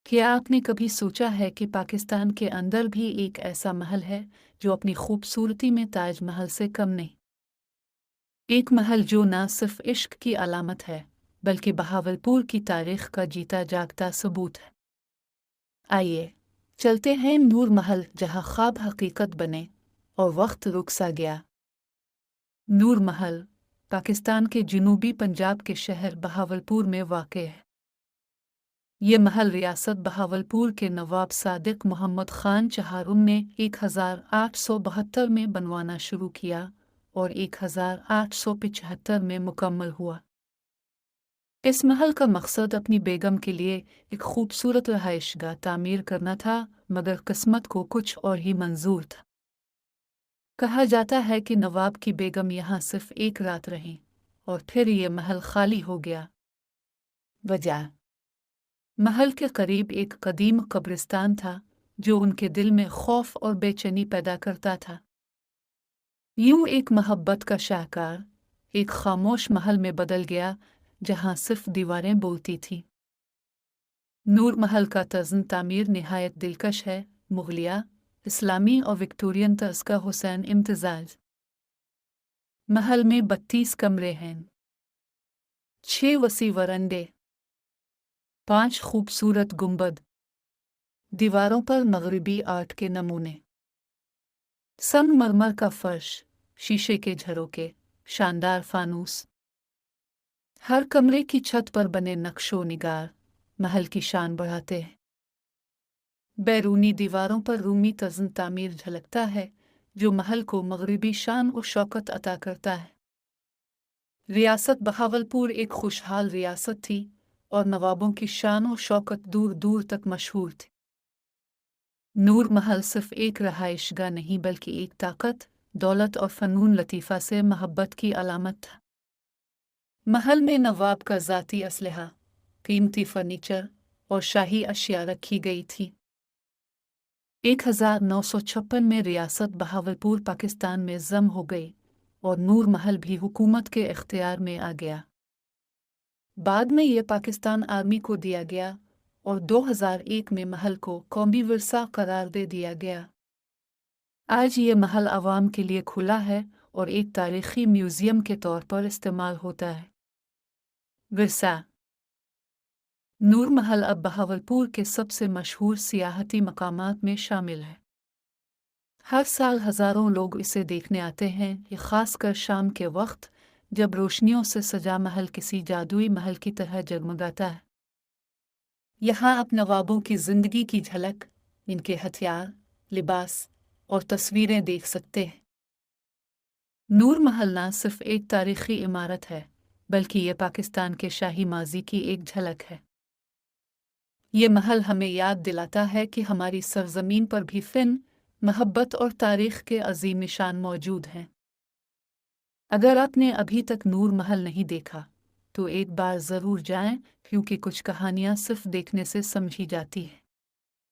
क्या आपने कभी सोचा है कि पाकिस्तान के अंदर भी एक ऐसा महल है जो अपनी खूबसूरती में ताज महल से कम नहीं? एक महल जो न सिर्फ इश्क की अलामत है बल्कि बहावलपुर की तारीख का जीता जागता सबूत है। आइए चलते हैं नूर महल, जहां ख्वाब हकीकत बने और वक्त रुक सा गया। नूर महल पाकिस्तान के जनूबी पंजाब के शहर बहावलपुर में वाक़ है। ये महल रियासत बहावलपुर के नवाब सादिक मोहम्मद खान चहारुम ने 1872 में बनवाना शुरू किया और 1875 में मुकम्मल हुआ। इस महल का मकसद अपनी बेगम के लिए एक खूबसूरत रहायशगाह तामीर करना था, मगर किस्मत को कुछ और ही मंजूर था। कहा जाता है कि नवाब की बेगम यहाँ सिर्फ एक रात रहीं और फिर ये महल खाली हो गया। वजह: महल के करीब एक कदीम कब्रिस्तान था जो उनके दिल में खौफ और बेचैनी पैदा करता था। यूं एक मोहब्बत का शाहकार एक खामोश महल में बदल गया जहां सिर्फ दीवारें बोलती थीं। नूर महल का तर्ज़ तामीर निहायत दिलकश है। मुगलिया, इस्लामी और विक्टोरियन तर्ज का हुसैन इम्तिजाज। महल में 32 कमरे हैं, 6 वसी वरांडे, 5 खूबसूरत गुंबद, दीवारों पर मगरिबी आर्ट के नमूने, संगमरमर का फर्श, शीशे के झरोके, शानदार फानूस। हर कमरे की छत पर बने नक्शो निगार महल की शान बढ़ाते हैं। बैरूनी दीवारों पर रूमी तर्ज़ तामीर झलकता है जो महल को मगरिबी शान और शौकत अता करता है। रियासत बहावलपुर एक खुशहाल रियासत थी और नवाबों की शान और शौकत दूर दूर तक मशहूर थी। नूर महल सिर्फ एक रहायशगाह नहीं बल्कि एक ताकत, दौलत और फ़नून लतीफ़ा से मोहब्बत की अलामत था। महल में नवाब का ज़ाती असलहा, कीमती फर्नीचर और शाही अशिया रखी गई थी। 1956 में रियासत बहावलपुर पाकिस्तान में ज़म हो गई और नूर महल भी हुकूमत के इख्तियार में आ गया। बाद में यह पाकिस्तान आर्मी को दिया गया और 2001 में महल को कौमी विरसा करार दे दिया गया। आज ये महल आवाम के लिए खुला है और एक तारीख़ी म्यूज़ियम के तौर पर इस्तेमाल होता है। विरसा: नूर महल अब बहावलपुर के सबसे मशहूर सियाहती मकामात में शामिल है। हर साल हज़ारों लोग इसे देखने आते हैं, ये ख़ासकर शाम के वक्त जब रोशनियों से सजा महल किसी जादुई महल की तरह जगमगाता है। यहाँ आप नवाबों की ज़िंदगी की झलक, इनके हथियार, लिबास और तस्वीरें देख सकते हैं। नूर महल ना सिर्फ एक तारीख़ी इमारत है बल्कि ये पाकिस्तान के शाही माजी की एक झलक है। ये महल हमें याद दिलाता है कि हमारी सरज़मीन पर भी फ़िन, मोहब्बत और तारीख़ के अजीम निशान मौजूद हैं। अगर आपने अभी तक नूर महल नहीं देखा तो एक बार ज़रूर जाएं, क्योंकि कुछ कहानियाँ सिर्फ देखने से समझी जाती हैं।